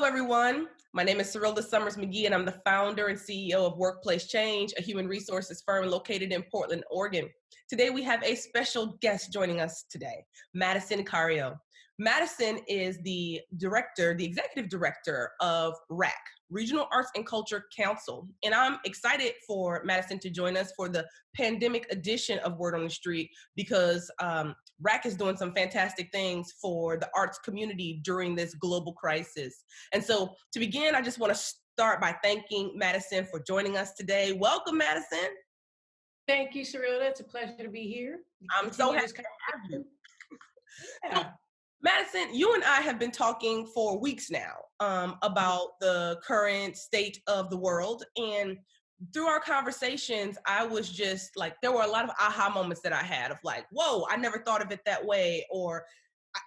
everyone. My name is Serilda McGee, and I'm the founder and CEO of Workplace Change, a human resources firm located in Portland, Oregon. Today, we have a special guest joining us today, Madison Cario. Madison is the executive director of RAC, Regional Arts and Culture Council. And I'm excited for Madison to join us for the pandemic edition of Word on the Street because RAC is doing some fantastic things for the arts community during this global crisis. And so to begin, I just want to start by thanking Madison for joining us today. Welcome, Madison. Thank you, Serilda. It's a pleasure to be here. I'm so happy to have you. Yeah. So, Madison, you and I have been talking for weeks now about the current state of the world. And through our conversations, I was just like, there were a lot of aha moments that I had of like, whoa, I never thought of it that way. Or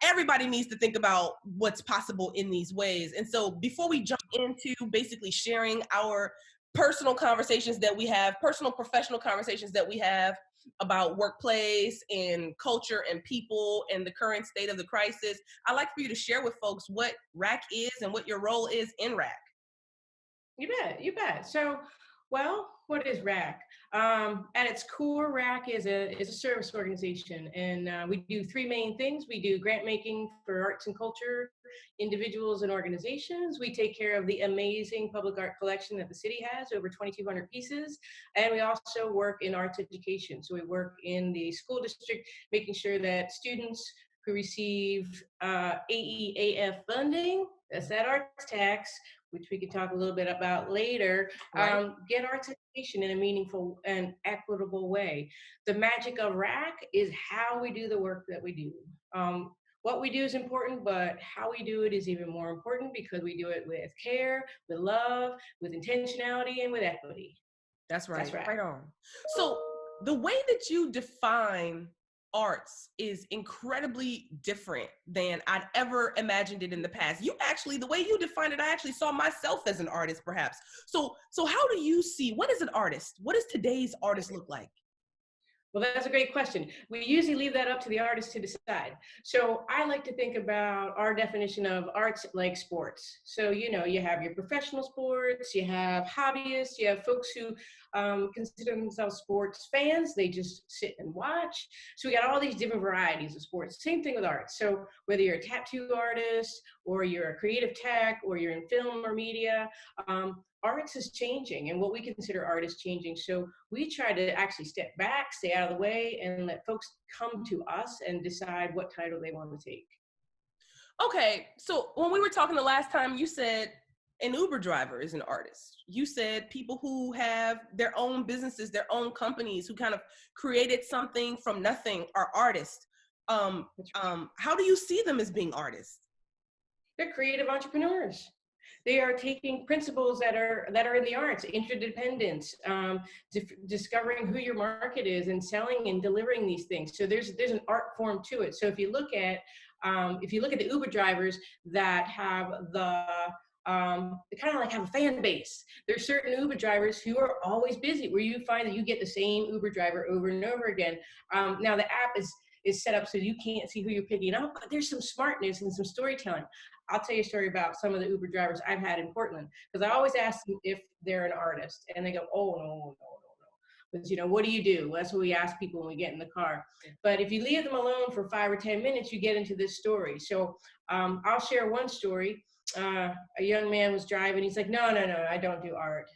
everybody needs to think about what's possible in these ways. And so before we jump into basically sharing our personal conversations that we have, personal professional conversations that we have about workplace and culture and people and the current state of the crisis, I'd like for you to share with folks what RAC is and what your role is in RAC. You bet. So, well, what is RAC? At its core, RAC is a service organization, and we do three main things. We do grant making for arts and culture, individuals and organizations. We take care of the amazing public art collection that the city has, over 2,200 pieces, and we also work in arts education. So we work in the school district, making sure that students who receive AEAF funding, that's that arts tax, which we can talk a little bit about later, Right. get arts education in a meaningful and equitable way. The magic of RAC is how we do the work that we do. What we do is important, but how we do it is even more important because we do it with care, with love, with intentionality, and with equity. That's right. That's RAC. Right on. So the way that you define arts is incredibly different than I'd ever imagined it in the past. You actually, the way you define it, I actually saw myself as an artist, perhaps. So how do you see, what is an artist? What does today's artist look like? Well, that's a great question. We usually leave that up to the artist to decide. So I like to think about our definition of arts like sports. So, you have your professional sports, you have hobbyists, you have folks who consider themselves sports fans. They just sit and watch. So we got all these different varieties of sports. Same thing with art. So whether you're a tattoo artist or you're a creative tech or you're in film or media, arts is changing and what we consider art is changing. So we try to actually step back, stay out of the way, and let folks come to us and decide what title they want to take. Okay, so when we were talking the last time, you said an Uber driver is an artist. You said people who have their own businesses, their own companies, who kind of created something from nothing are artists. How do you see them as being artists? They're creative entrepreneurs. They are taking principles that are in the arts, interdependence, discovering who your market is, and selling and delivering these things. So there's an art form to it. So if you look at the Uber drivers that have they kind of like have a fan base. There's certain Uber drivers who are always busy, where you find that you get the same Uber driver over and over again. Now the app is set up so you can't see who you're picking up, but there's some smartness and some storytelling. I'll tell you a story about some of the Uber drivers I've had in Portland, because I always ask them if they're an artist, and they go, oh, no. Because, what do you do? Well, that's what we ask people when we get in the car. But if you leave them alone for 5 or 10 minutes, you get into this story. So I'll share one story. A young man was driving. He's like, no, I don't do art.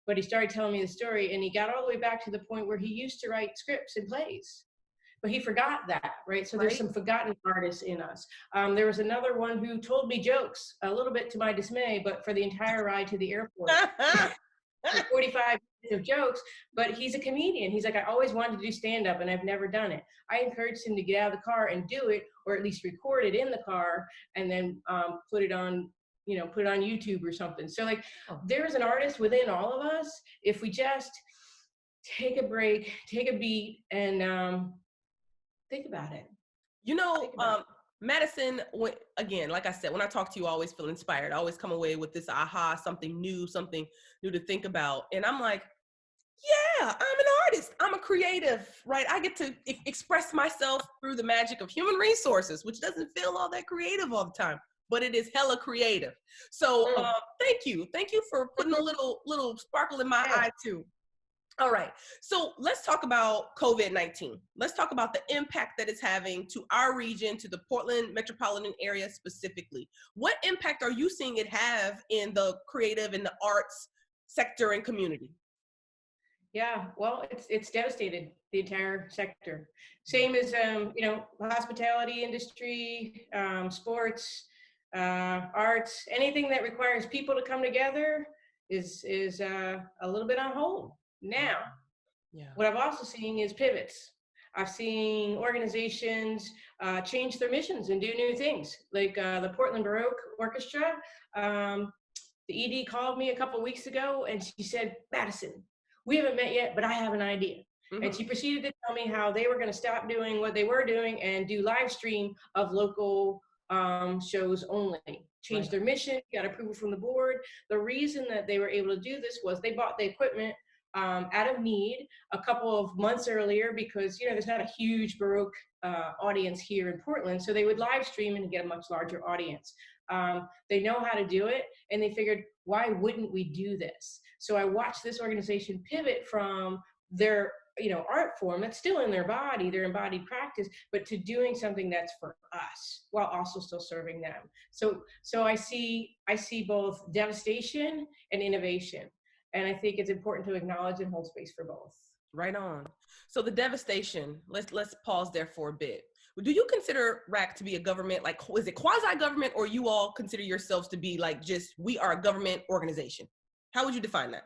But he started telling me the story, and he got all the way back to the point where he used to write scripts and plays. But he forgot that, right? So there's some forgotten artists in us. There was another one who told me jokes, a little bit to my dismay, but for the entire ride to the airport. 45 minutes of jokes, but he's a comedian. He's like, I always wanted to do stand-up and I've never done it. I encouraged him to get out of the car and do it, or at least record it in the car and then put it on YouTube or something. So there's an artist within all of us if we just take a break, take a beat, and think about it. Madison, again, like I said, when I talk to you, I always feel inspired. I always come away with this aha, something new to think about. And I'm like, yeah, I'm an artist. I'm a creative, right? I get to express myself through the magic of human resources, which doesn't feel all that creative all the time. but it is hella creative. So Mm. thank you for putting a little sparkle in my Yeah. eye too. All right, so let's talk about COVID-19. Let's talk about the impact that it's having to our region, to the Portland metropolitan area specifically. What impact are you seeing it have in the creative and the arts sector and community? Yeah, well, it's devastated the entire sector. Same as hospitality industry, sports, arts, anything that requires people to come together is a little bit on hold now. Yeah. What I've also seen is pivots. I've seen organizations change their missions and do new things, like the Portland Baroque Orchestra. Um, the ED called me a couple weeks ago and she said, Madison, we haven't met yet, but I have an idea. And she proceeded to tell me how they were going to stop doing what they were doing and do live stream of local shows only. Change their mission, got approval from the board. The reason that they were able to do this was they bought the equipment out of need a couple of months earlier because there's not a huge Baroque audience here in Portland, so they would live stream and get a much larger audience. They know how to do it, and they figured, why wouldn't we do this? So I watched this organization pivot from their art form that's still in their body, their embodied practice, but to doing something that's for us while also still serving them. So I see both devastation and innovation. And I think it's important to acknowledge and hold space for both. Right on. So the devastation, let's pause there for a bit. Do you consider RAC to be a government, like, is it quasi-government, or you all consider yourselves to be like, just, we are a government organization? How would you define that?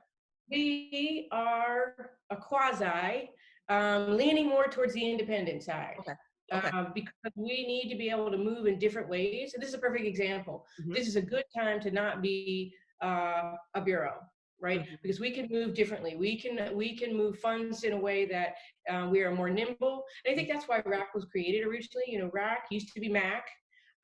We are a quasi, leaning more towards the independent side. Okay. Okay. Because we need to be able to move in different ways. And this is a perfect example. This is a good time to not be a bureau, right? Because we can move differently. We can move funds in a way that we are more nimble. And I think that's why RAC was created originally. RAC used to be MAC.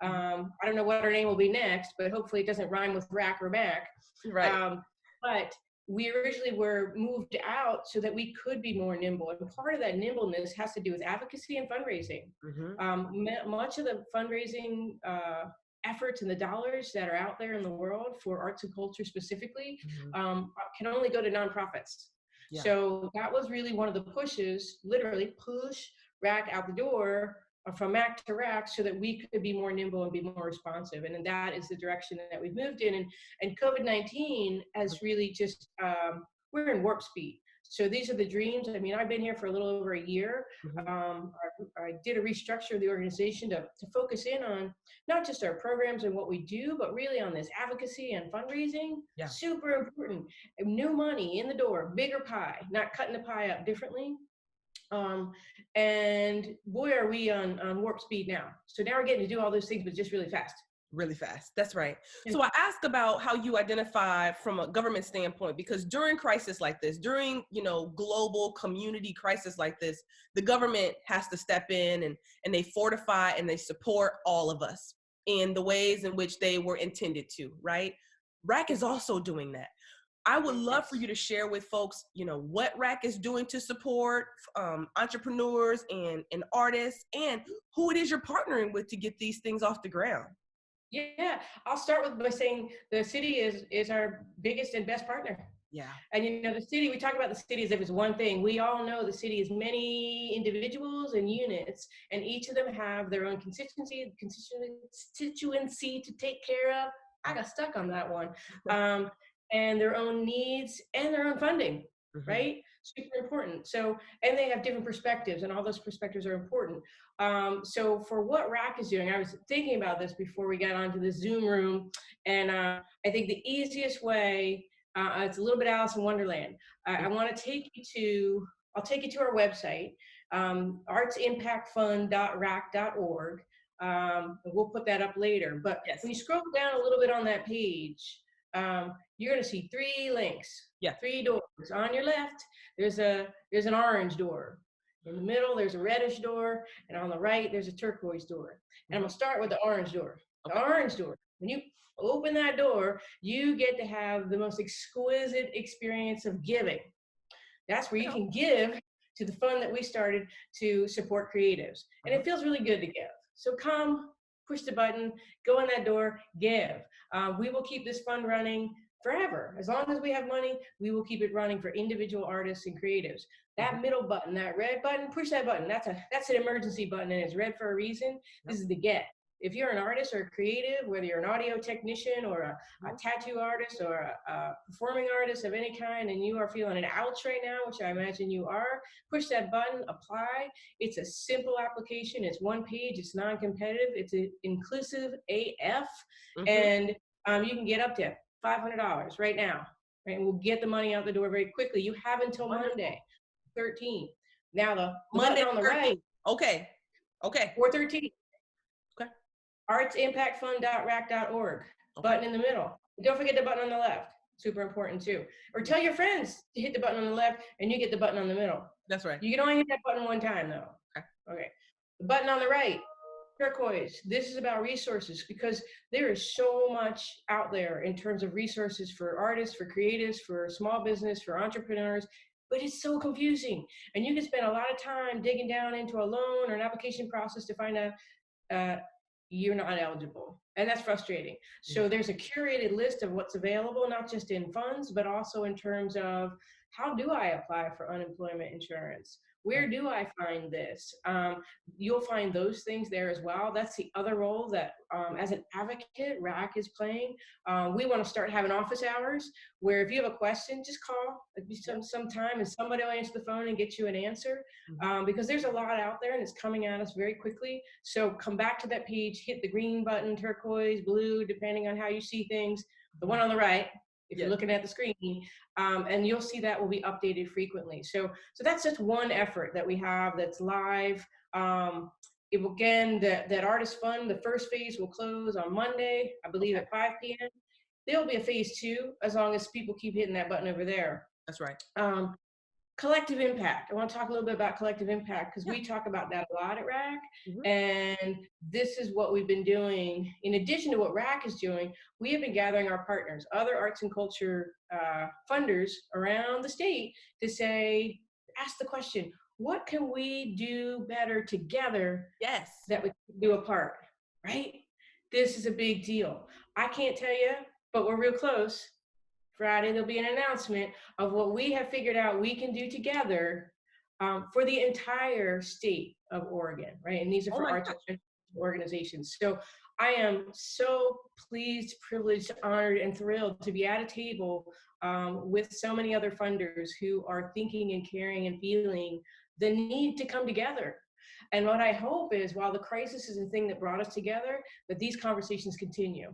I don't know what our name will be next, but hopefully it doesn't rhyme with RAC or MAC. Right. But we originally were moved out so that we could be more nimble. And part of that nimbleness has to do with advocacy and fundraising. Much of the fundraising efforts and the dollars that are out there in the world for arts and culture specifically can only go to nonprofits. Yeah. So that was really one of the pushes, literally push RAC out the door from MAC to RAC so that we could be more nimble and be more responsive. And that is the direction that we've moved in. And COVID-19 has really just, we're in warp speed. So these are the dreams. I mean, I've been here for a little over a year. I did a restructure of the organization to focus in on not just our programs and what we do, but really on this advocacy and fundraising. Yeah. Super important. New money in the door, bigger pie, not cutting the pie up differently. And boy, are we on warp speed now. So now we're getting to do all those things, but just really fast. Really fast. That's right. So I ask about how you identify from a government standpoint, because during crisis like this, during, global community crisis like this, the government has to step in and they fortify and they support all of us in the ways in which they were intended to, right? RAC is also doing that. I would love for you to share with folks, what RAC is doing to support entrepreneurs and artists, and who it is you're partnering with to get these things off the ground. Yeah, I'll start by saying the city is our biggest and best partner. Yeah. And the city, we talk about the city as if it's one thing. We all know the city is many individuals and units, and each of them have their own constituency to take care of. I got stuck on that one. And their own needs and their own funding, right? Super important. So, and they have different perspectives, and all those perspectives are important. So for what RAC is doing, I was thinking about this before we got onto the Zoom room, and I think the easiest way, it's a little bit Alice in Wonderland. I want to take you to, I'll take you to our website, artsimpactfund.rac.org. We'll put that up later. But when you scroll down a little bit on that page, you're going to see 3 links, 3 doors. On your left, there's an orange door. In the middle, there's a reddish door, and on the right, there's a turquoise door. And I'm going to start with the orange door. The orange door, when you open that door, you get to have the most exquisite experience of giving. That's where you can give to the fund that we started to support creatives. And it feels really good to give. So come push the button, go in that door, give. We will keep this fund running forever. As long as we have money, we will keep it running for individual artists and creatives. That middle button, that red button, push that button. That's an emergency button, and it's red for a reason. This is the get. If you're an artist or a creative, whether you're an audio technician or a tattoo artist or a performing artist of any kind, and you are feeling an ouch right now, which I imagine you are, push that button, apply. It's a simple application. It's one page. It's non-competitive. It's inclusive AF. And you can get up to $500 right now. Right? And we'll get the money out the door very quickly. You have until Monday, 13. Now the Monday button on the 13. right. Okay. 413. Okay. artsimpactfund.rac.org. Button in the middle. Don't forget the button on the left. Super important too. Or tell your friends to hit the button on the left and you get the button on the middle. That's right. You can only hit that button one time though. Okay. The button on the right, turquoise. This is about resources because there is so much out there in terms of resources for artists, for creatives, for small business, for entrepreneurs. But it's so confusing. And you can spend a lot of time digging down into a loan or an application process to find out you're not eligible. And that's frustrating. So there's a curated list of what's available, not just in funds, but also in terms of how do I apply for unemployment insurance? Where do I find this? You'll find those things there as well. That's the other role that as an advocate, RAC is playing. We want to start having office hours where if you have a question, just call some time and somebody will answer the phone and get you an answer because there's a lot out there and it's coming at us very quickly. So come back to that page, hit the green button, turquoise, blue, depending on how you see things. The one on the right, if you're looking at the screen, and you'll see that will be updated frequently. So that's just one effort that we have that's live. It will, again, that artist fund, the first phase will close on Monday, I believe at 5 p.m. There'll be a phase 2 as long as people keep hitting that button over there. That's right. Collective impact. I want to talk a little bit about collective impact because we talk about that a lot at RAC. And this is what we've been doing. In addition to what RAC is doing, we have been gathering our partners, other arts and culture funders around the state to say, ask the question, what can we do better together that we can do apart, right? This is a big deal. I can't tell you, but we're real close. Friday, there'll be an announcement of what we have figured out we can do together for the entire state of Oregon, right? And these are for arts organizations. So I am so pleased, privileged, honored, and thrilled to be at a table with so many other funders who are thinking and caring and feeling the need to come together. And what I hope is, while the crisis is the thing that brought us together, that these conversations continue.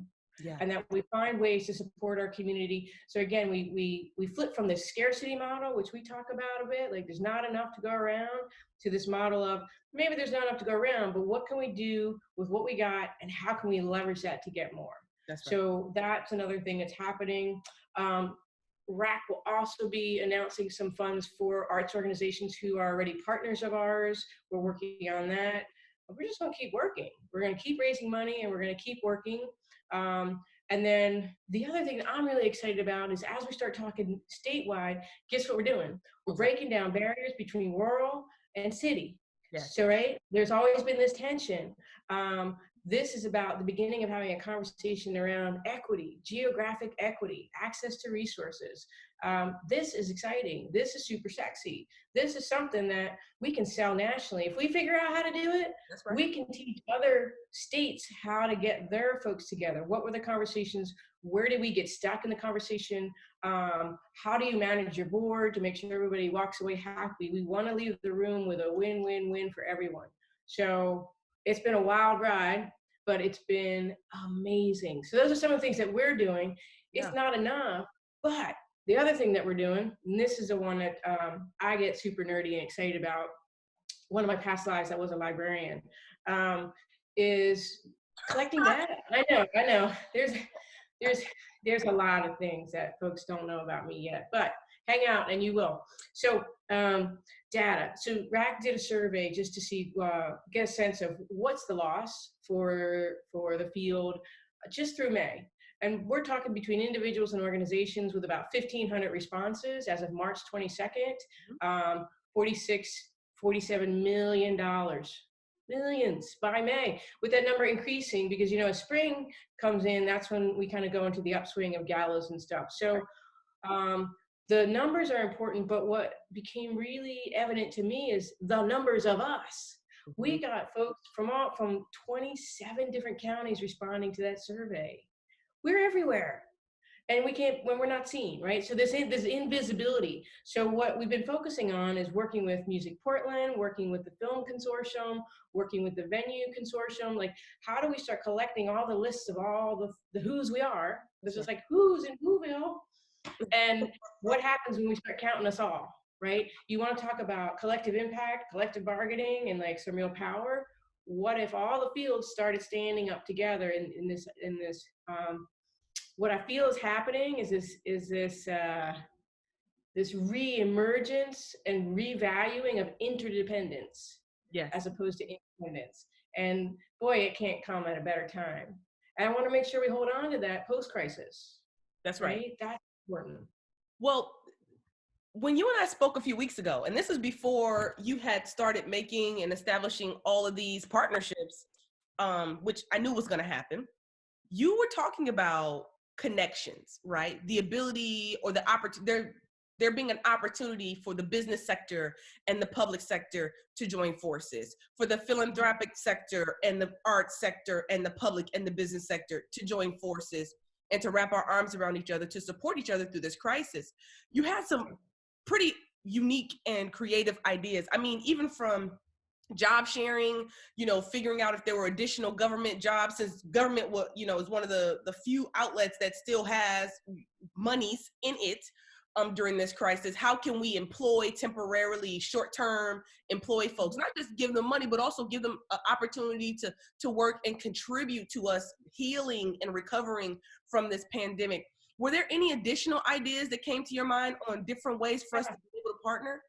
And that we find ways to support our community. So again, we flip from this scarcity model, which we talk about a bit, like there's not enough to go around, to this model of maybe there's not enough to go around, but what can we do with what we got and how can we leverage that to get more? So that's another thing that's happening. RAC will also be announcing some funds for arts organizations who are already partners of ours. We're working on that. But we're just gonna keep working. We're gonna keep raising money and we're gonna keep working. And then the other thing that I'm really excited about is as we start talking statewide, guess what we're doing? We're breaking down barriers between rural and city. So, right, there's always been this tension. This is about the beginning of having a conversation around equity, geographic equity, access to resources. This is exciting. This is super sexy. This is something that we can sell nationally. If we figure out how to do it, we can teach other states how to get their folks together. What were the conversations? Where did we get stuck in the conversation? How do you manage your board to make sure everybody walks away happy? We want to leave the room with a win-win-win for everyone. So it's been a wild ride, but it's been amazing. So those are some of the things that we're doing. It's not enough, but the other thing that we're doing, and this is the one that I get super nerdy and excited about, one of my past lives, I was a librarian, is collecting data. I know. There's a lot of things that folks don't know about me yet, but hang out and you will. So data. So RAC did a survey just to see, get a sense of what's the loss for the field just through May. And we're talking between individuals and organizations with about 1,500 responses as of March 22nd, $47 million millions by May, with that number increasing because, you know, as spring comes in, that's when we kind of go into the upswing of galas and stuff. So the numbers are important, but what became really evident to me is the numbers of us. We got folks from 27 different counties responding to that survey. We're everywhere. And we can't when we're not seen, right? So this invisibility. So what we've been focusing on is working with Music Portland, working with the Film Consortium, working with the Venue Consortium. Like, how do we start collecting all the lists of all the who's we are? This is like who's in Whoville, and what happens when we start counting us all, right? You want to talk about collective impact, collective bargaining, and like some real power. What if all the fields started standing up together in this what I feel is happening is this re-emergence and revaluing of interdependence, Yes. as opposed to independence. And boy, it can't come at a better time. And I want to make sure we hold on to that post-crisis. That's right. That's important. Well, when you and I spoke a few weeks ago, and this is before you had started making and establishing all of these partnerships, which I knew was going to happen, you were talking about connections, right? The ability or the opportunity, there being an opportunity for the business sector and the public sector to join forces, for the philanthropic sector and the arts sector and the public and the business sector to join forces and to wrap our arms around each other, to support each other through this crisis. You had some pretty unique and creative ideas. I mean, even from job sharing, you know, figuring out if there were additional government jobs, since government, you know, is one of the few outlets that still has monies in it during this crisis. How can we employ temporarily, short-term, employ folks, not just give them money, but also give them an opportunity to work and contribute to us healing and recovering from this pandemic. Were there any additional ideas that came to your mind on different ways for us to be able to partner?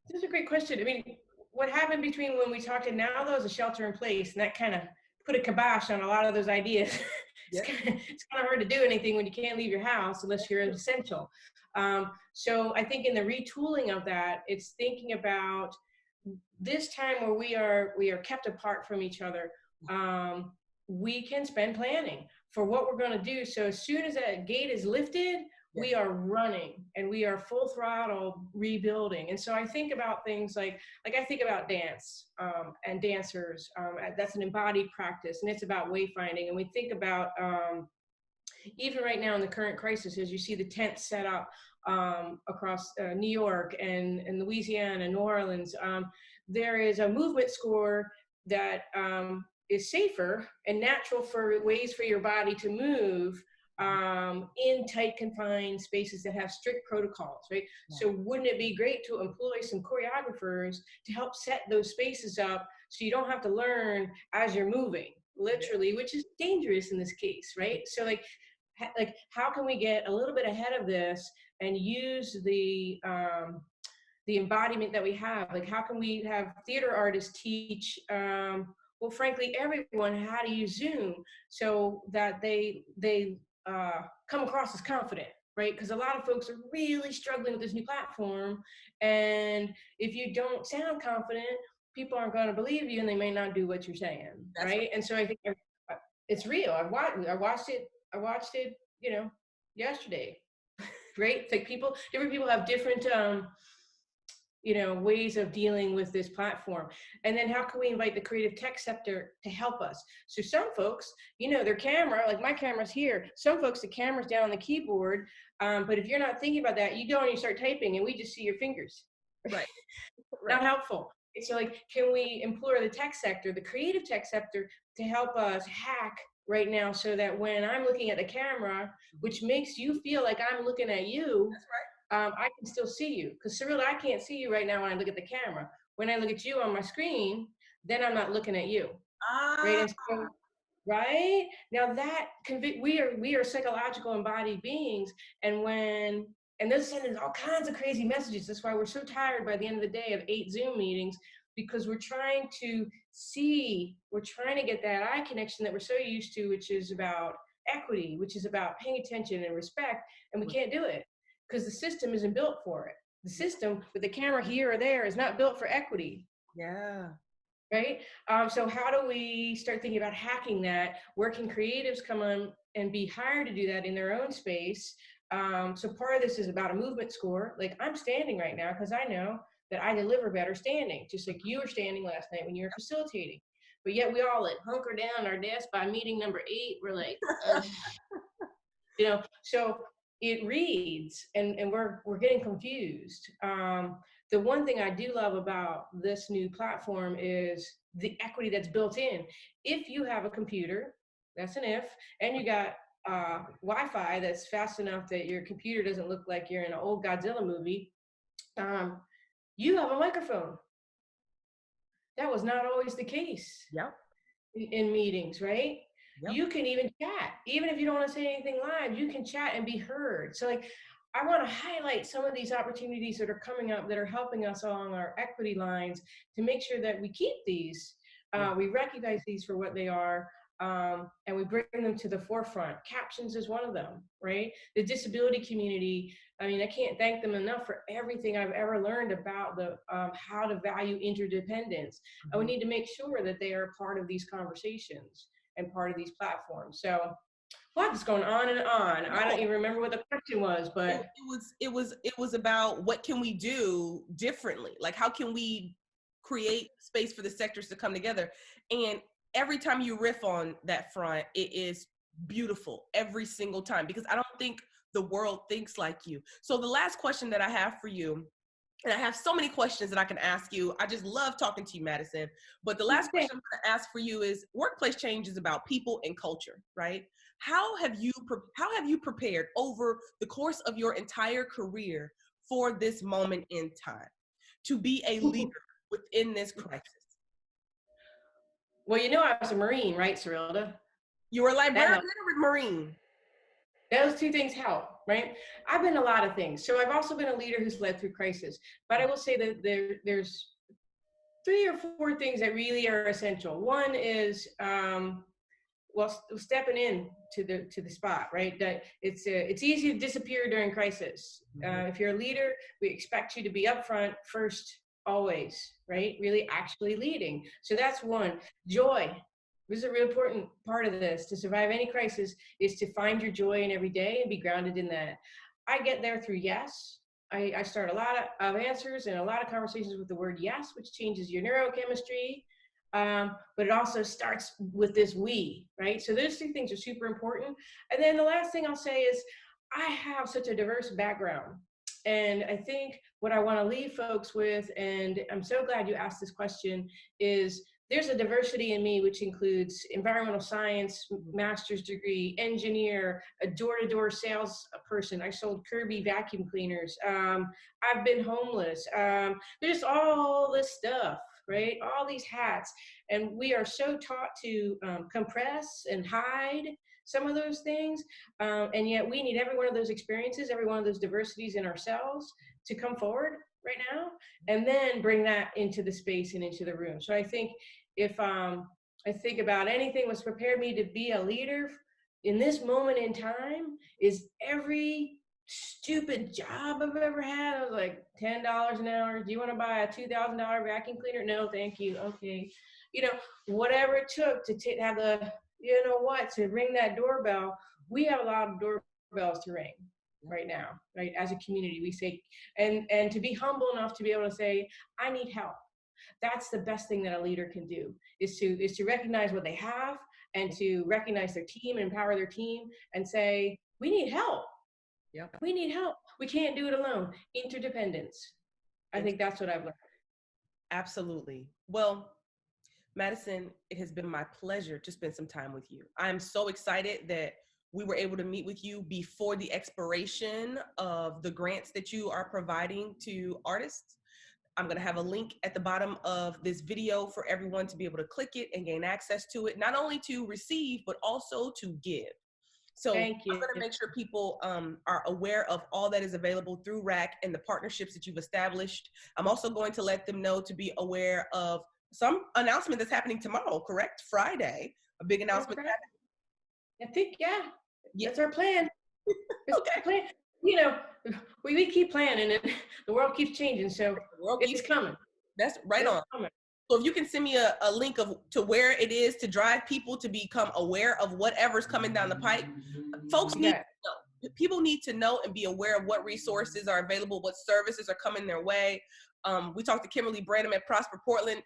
This is a great question. I mean, what happened between when we talked and now, though, is a shelter in place, and that kind of put a kibosh on a lot of those ideas. Yeah. It's kind of hard to do anything when you can't leave your house unless you're essential. So I think in the retooling of that, it's thinking about this time where we are kept apart from each other. We can spend planning for what we're going to do. So as soon as that gate is lifted, we are running and we are full throttle rebuilding. And so I think about things like I think about dance and dancers. That's an embodied practice, and it's about wayfinding. And we think about even right now in the current crisis, as you see the tents set up across New York and Louisiana, New Orleans, there is a movement score that is safer and natural for ways for your body to move in tight confined spaces that have strict protocols, right? Yeah. So wouldn't it be great to employ some choreographers to help set those spaces up so you don't have to learn as you're moving, literally, which is dangerous in this case, right? So like how can we get a little bit ahead of this and use the embodiment that we have? Like, how can we have theater artists teach well, frankly, everyone how to use Zoom so that they come across as confident, right? Because a lot of folks are really struggling with this new platform, and if you don't sound confident, people aren't going to believe you, and they may not do what you're saying, right? And so I think it's real. I watched it, you know, yesterday, right? It's like different people have different you know, ways of dealing with this platform. And then how can we invite the creative tech sector to help us? So some folks, you know, their camera, like my camera's here. Some folks, the camera's down on the keyboard. But if you're not thinking about that, you go and you start typing and we just see your fingers. Right. Not helpful. So like, can we implore the tech sector, the creative tech sector, to help us hack right now so that when I'm looking at the camera, which makes you feel like I'm looking at you, that's right. I can still see you, because Serilda, I can't see you right now when I look at the camera. When I look at you on my screen, then I'm not looking at you. Right? And so, right now, that we are psychological embodied beings, and they're sending all kinds of crazy messages. That's why we're so tired by the end of the day of 8 Zoom meetings, because we're trying to get that eye connection that we're so used to, which is about equity, which is about paying attention and respect, and we can't do it. Because the system isn't built for it. The system with the camera here or there is not built for equity. Yeah. right? So how do we start thinking about hacking that? Where can creatives come on and be hired to do that in their own space? So part of this is about a movement score. Like I'm standing right now because I know that I deliver better standing, just like you were standing last night when you were facilitating. But yet we all like hunker down our desk by meeting number 8. We're like, ugh. So it reads, and we're getting confused. The one thing I do love about this new platform is the equity that's built in. If you have a computer, that's an if, and you got Wi-Fi that's fast enough that your computer doesn't look like you're in an old Godzilla movie, um, you have a microphone. That was not always the case Yep. in meetings, right? Yep. You can even chat. Even if you don't want to say anything live, you can chat and be heard. So like I want to highlight some of these opportunities that are coming up that are helping us along our equity lines to make sure that we keep these. We recognize these for what they are, and we bring them to the forefront. Captions is one of them, right? The disability community, I mean, I can't thank them enough for everything I've ever learned about the how to value interdependence. And we need to make sure that they are part of these conversations and part of these platforms. So well, it's going on and on. I don't even remember what the question was, but It was about what can we do differently? Like how can we create space for the sectors to come together? And every time you riff on that front, it is beautiful every single time because I don't think the world thinks like you. So the last question that I have for you, and I have so many questions that I can ask you. I just love talking to you, Madison. But the last question I'm going to ask for you is: workplace change is about people and culture, right? How have you prepared over the course of your entire career for this moment in time to be a leader within this crisis? well, you know, I was a Marine, right, Serilda? You were a That librarian helped. or a Marine? Those two things help, right? I've been a lot of things. So I've also been a leader who's led through crisis. But I will say that there's 3 or 4 things that really are essential. One is well, stepping in to the spot, right? That it's easy to disappear during crisis. If you're a leader, we expect you to be upfront first, always, right? Really actually leading. So that's one. Joy. This is a real important part of this. To survive any crisis is to find your joy in every day and be grounded in that. I get there through yes. I start a lot of answers and a lot of conversations with the word yes, which changes your neurochemistry. But it also starts with this we, right? So those 2 things are super important. And then the last thing I'll say is I have such a diverse background. And I think what I want to leave folks with, and I'm so glad you asked this question, is there's a diversity in me, which includes environmental science, master's degree, engineer, a door-to-door sales person. I sold Kirby vacuum cleaners. I've been homeless. There's all this stuff, right? All these hats. And we are so taught to compress and hide some of those things. And yet we need every one of those experiences, every one of those diversities in ourselves to come forward right now, and then bring that into the space and into the room. So I think if I think about anything what's prepared me to be a leader in this moment in time is every stupid job I've ever had. I was like $10 an hour. Do you want to buy a $2,000 vacuum cleaner? No, thank you. Okay. Whatever it took to have to ring that doorbell. We have a lot of doorbells to ring right now, right? As a community, we say, and to be humble enough to be able to say, I need help. That's the best thing that a leader can do is to recognize what they have and to recognize their team and empower their team and say, we need help. Yep. We need help. We can't do it alone. Interdependence. I think that's what I've learned. Absolutely. Well, Madison, it has been my pleasure to spend some time with you. I'm so excited that we were able to meet with you before the expiration of the grants that you are providing to artists. I'm going to have a link at the bottom of this video for everyone to be able to click it and gain access to it, not only to receive, but also to give. So I'm going to make sure people are aware of all that is available through RAC and the partnerships that you've established. I'm also going to let them know to be aware of some announcement that's happening tomorrow, correct? Friday, a big announcement. I think, yeah. That's our plan. Okay. Plan. We keep planning and the world keeps changing. So it's coming. That's right on. So if you can send me a link to where it is to drive people to become aware of whatever's coming down the pipe, folks need to know. People need to know and be aware of what resources are available, what services are coming their way. We talked to Kimberly Branham at Prosper Portland.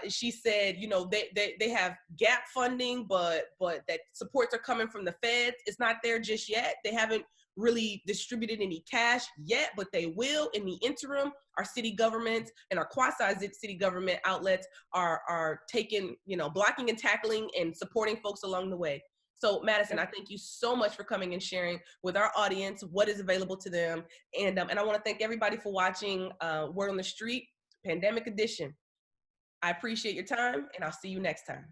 She said, you know, they have gap funding, but that supports are coming from the feds. It's not there just yet. They haven't really distributed any cash yet, but they will in the interim. Our city governments and our quasi-city government outlets are taking, you know, blocking and tackling and supporting folks along the way. So Madison, I thank you so much for coming and sharing with our audience what is available to them. And I want to thank everybody for watching Word on the Street, Pandemic Edition. I appreciate your time, and I'll see you next time.